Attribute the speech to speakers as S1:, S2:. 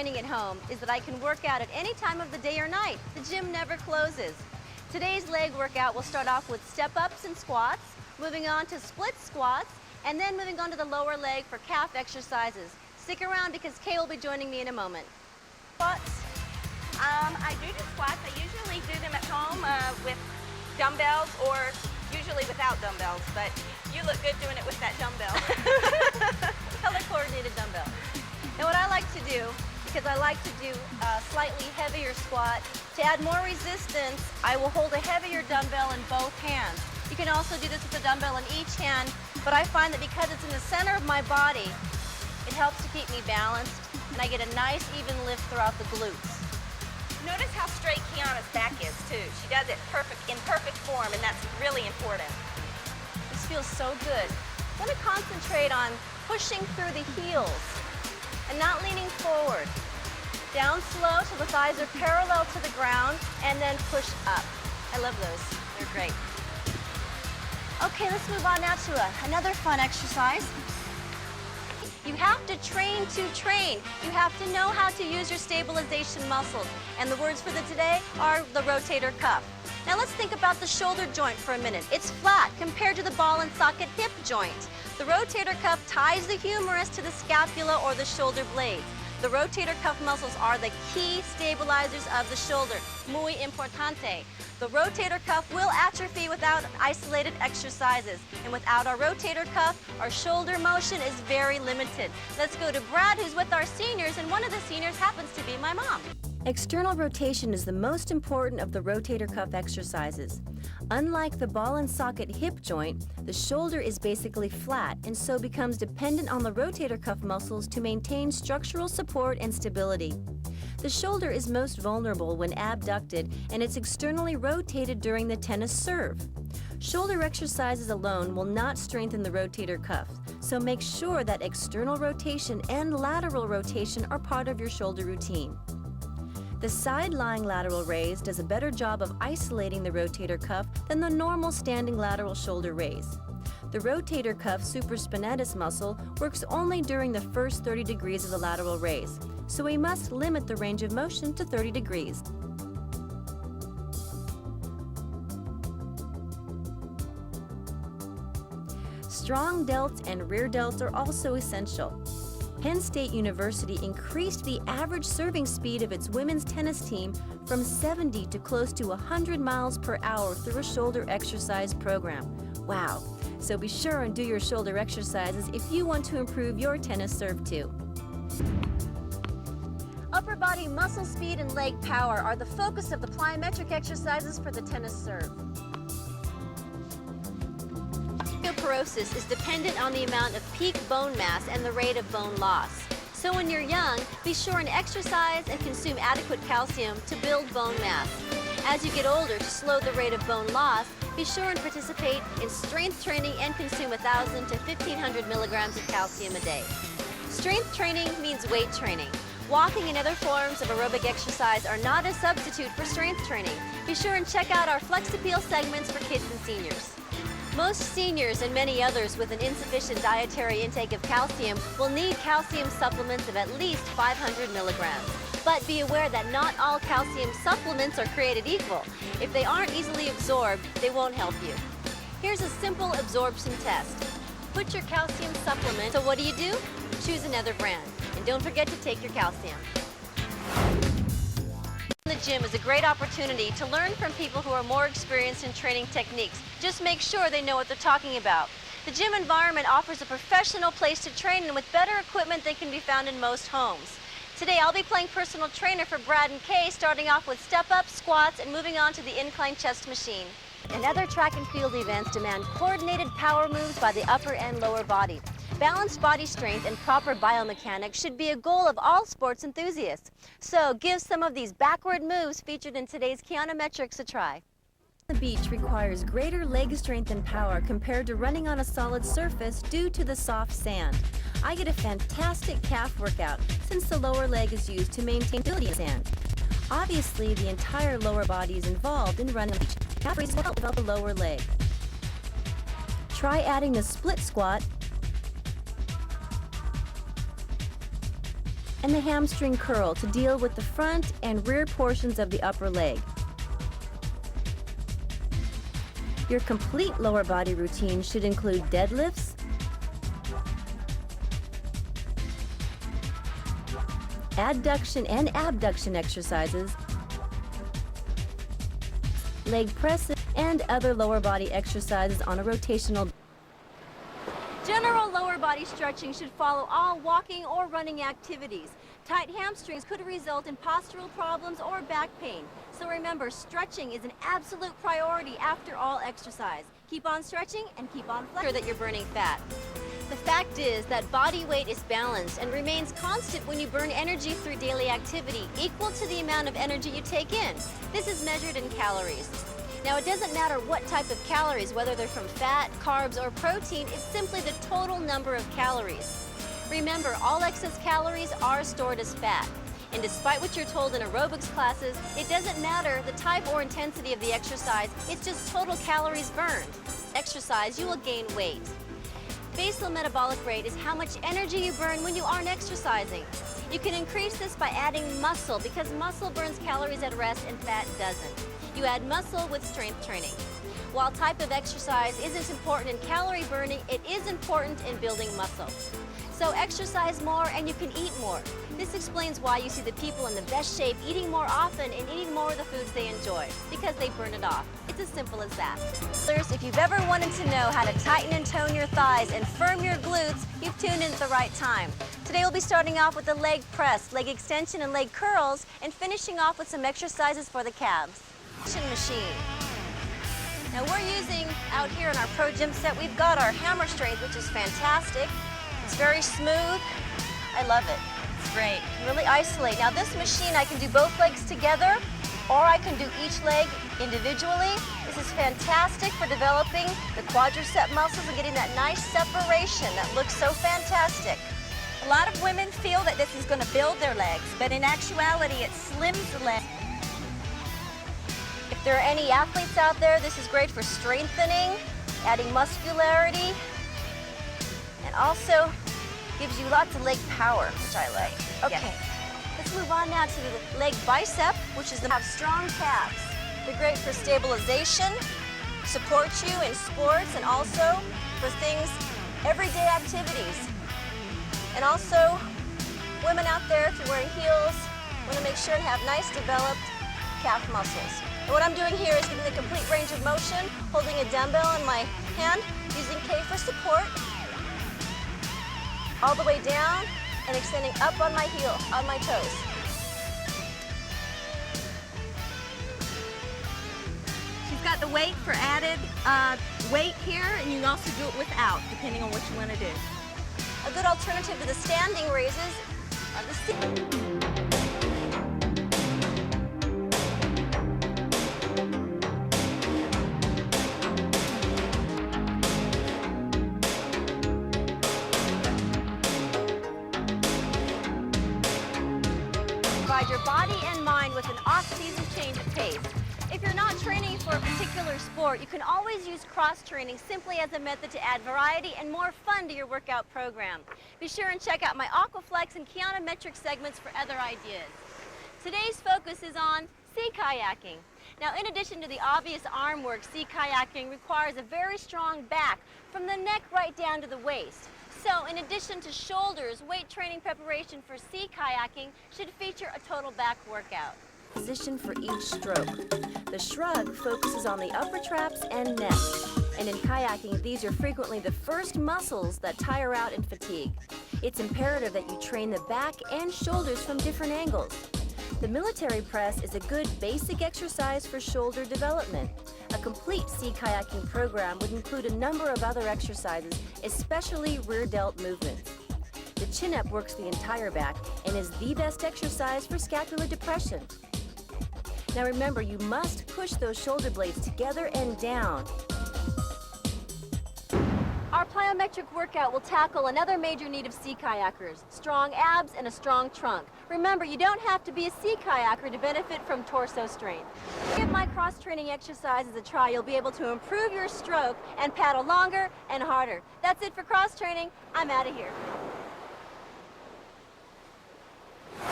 S1: training at home is that I can work out at any time of the day or night. The gym never closes. Today's leg workout will start off with step-ups and squats, moving on to split squats, and then moving on to the lower leg for calf exercises. Stick around because Kay will be joining me in a moment.
S2: Squats. I do squats. I usually do them at home with dumbbells or usually without dumbbells, but you look good doing it with that dumbbell.
S1: Color-coordinated dumbbell. And what I like to do, because I like to do a slightly heavier squat, to add more resistance, I will hold a heavier dumbbell in both hands. You can also do this with a dumbbell in each hand, but I find that because it's in the center of my body, it helps to keep me balanced, and I get a nice even lift throughout the glutes.
S2: Notice how straight Kiana's back is too. She does it in perfect form, and that's really important.
S1: This feels so good. I want to concentrate on pushing through the heels and not leaning forward. Down slow so the thighs are parallel to the ground, and then push up. I love those. They're great. Okay, let's move on now to another fun exercise. You have to train to train. You have to know how to use your stabilization muscles. And the words for the today are the rotator cuff. Now let's think about the shoulder joint for a minute. It's flat compared to the ball and socket hip joint. The rotator cuff ties the humerus to the scapula or the shoulder blades. The rotator cuff muscles are the key stabilizers of the shoulder. Muy importante. The rotator cuff will atrophy without isolated exercises. And without our rotator cuff, our shoulder motion is very limited. Let's go to Brad, who's with our seniors, and one of the seniors happens to be my mom. External rotation is the most important of the rotator cuff exercises. Unlike the ball and socket hip joint, the shoulder is basically flat and so becomes dependent on the rotator cuff muscles to maintain structural support and stability. The shoulder is most vulnerable when abducted, and it's externally rotated during the tennis serve. Shoulder exercises alone will not strengthen the rotator cuff, so make sure that external rotation and lateral rotation are part of your shoulder routine. The side-lying lateral raise does a better job of isolating the rotator cuff than the normal standing lateral shoulder raise. The rotator cuff supraspinatus muscle works only during the first 30 degrees of the lateral raise, so we must limit the range of motion to 30 degrees. Strong delts and rear delts are also essential. Penn State University increased the average serving speed of its women's tennis team from 70 to close to 100 miles per hour through a shoulder exercise program. Wow! So be sure and do your shoulder exercises if you want to improve your tennis serve too. Upper body muscle speed and leg power are the focus of the plyometric exercises for the tennis serve. Osteoporosis is dependent on the amount of peak bone mass and the rate of bone loss. So when you're young, be sure and exercise and consume adequate calcium to build bone mass. As you get older, to slow the rate of bone loss, be sure and participate in strength training and consume 1,000 to 1,500 milligrams of calcium a day. Strength training means weight training. Walking and other forms of aerobic exercise are not a substitute for strength training. Be sure and check out our Flex Appeal segments for kids and seniors. Most seniors and many others with an insufficient dietary intake of calcium will need calcium supplements of at least 500 milligrams. But be aware that not all calcium supplements are created equal. If they aren't easily absorbed, they won't help you. Here's a simple absorption test. Put your calcium supplement, so what do? Choose another brand. And don't forget to take your calcium. The gym is a great opportunity to learn from people who are more experienced in training techniques. Just make sure they know what they're talking about. The gym environment offers a professional place to train and with better equipment than can be found in most homes. Today I'll be playing personal trainer for Brad and Kay, starting off with step-ups, squats, and moving on to the incline chest machine. And other track and field events demand coordinated power moves by the upper and lower body. Balanced body strength and proper biomechanics should be a goal of all sports enthusiasts. So give some of these backward moves featured in today's Kiana Metrics a try. The beach requires greater leg strength and power compared to running on a solid surface due to the soft sand. I get a fantastic calf workout since the lower leg is used to maintain stability in sand. Obviously, the entire lower body is involved in running on the beach. Calf raises will help develop the lower leg. Try adding the split squat and the hamstring curl to deal with the front and rear portions of the upper leg. Your complete lower body routine should include deadlifts, adduction and abduction exercises, leg presses, and other lower body exercises on a rotational. General lower body stretching should follow all walking or running activities. Tight hamstrings could result in postural problems or back pain. So remember, stretching is an absolute priority after all exercise. Keep on stretching and keep on flexing that you're burning fat. The fact is that body weight is balanced and remains constant when you burn energy through daily activity, equal to the amount of energy you take in. This is measured in calories. Now, it doesn't matter what type of calories, whether they're from fat, carbs, or protein, it's simply the total number of calories. Remember, all excess calories are stored as fat. And despite what you're told in aerobics classes, it doesn't matter the type or intensity of the exercise, it's just total calories burned. Exercise, you will gain weight. Basal metabolic rate is how much energy you burn when you aren't exercising. You can increase this by adding muscle because muscle burns calories at rest and fat doesn't. You add muscle with strength training. While type of exercise isn't important in calorie burning, it is important in building muscle. So exercise more and you can eat more. This explains why you see the people in the best shape eating more often and eating more of the foods they enjoy, because they burn it off. It's as simple as that. If you've ever wanted to know how to tighten and tone your thighs and firm your glutes, you've tuned in at the right time. Today we'll be starting off with the leg press, leg extension, and leg curls, and finishing off with some exercises for the calves. Machine. Now we're using, out here in our Pro Gym set, we've got our hammer strength, which is fantastic. It's very smooth. I love it. It's great. Really isolate. Now this machine, I can do both legs together, or I can do each leg individually. This is fantastic for developing the quadricep muscles and getting that nice separation that looks so fantastic.
S2: A lot of women feel that this is going to build their legs, but in actuality, it slims the legs.
S1: If there are any athletes out there, this is great for strengthening, adding muscularity, and also gives you lots of leg power, which I like. Okay, yes. Let's move on now to the leg bicep, which is to have strong calves. They're great for stabilization, support you in sports, and also for things, everyday activities. And also, women out there, if you're wearing heels, want to make sure to have nice developed calf muscles. And what I'm doing here is getting the complete range of motion, holding a dumbbell in my hand, using K for support, all the way down, and extending up on my heel, on my toes.
S2: She's got the weight for added weight here, and you can also do it without, depending on what you want to do.
S1: A good alternative to the standing raises are the seated. Provide your body and mind with an off-season change of pace. If you're not training for a particular sport, you can always use cross-training simply as a method to add variety and more fun to your workout program. Be sure and check out my Aquaflex and Kiana metric segments for other ideas. Today's focus is on sea kayaking. Now, in addition to the obvious arm work, sea kayaking requires a very strong back from the neck right down to the waist. So, in addition to shoulders, weight training preparation for sea kayaking should feature a total back workout. Position for each stroke. The shrug focuses on the upper traps and neck. And in kayaking, these are frequently the first muscles that tire out in fatigue. It's imperative that you train the back and shoulders from different angles. The military press is a good basic exercise for shoulder development. A complete sea kayaking program would include a number of other exercises, especially rear delt movements. The chin-up works the entire back and is the best exercise for scapular depression. Now remember, you must push those shoulder blades together and down. Our plyometric workout will tackle another major need of sea kayakers, strong abs and a strong trunk. Remember, you don't have to be a sea kayaker to benefit from torso strength. Give my cross-training exercises a try. You'll be able to improve your stroke and paddle longer and harder. That's it for cross-training. I'm out of here.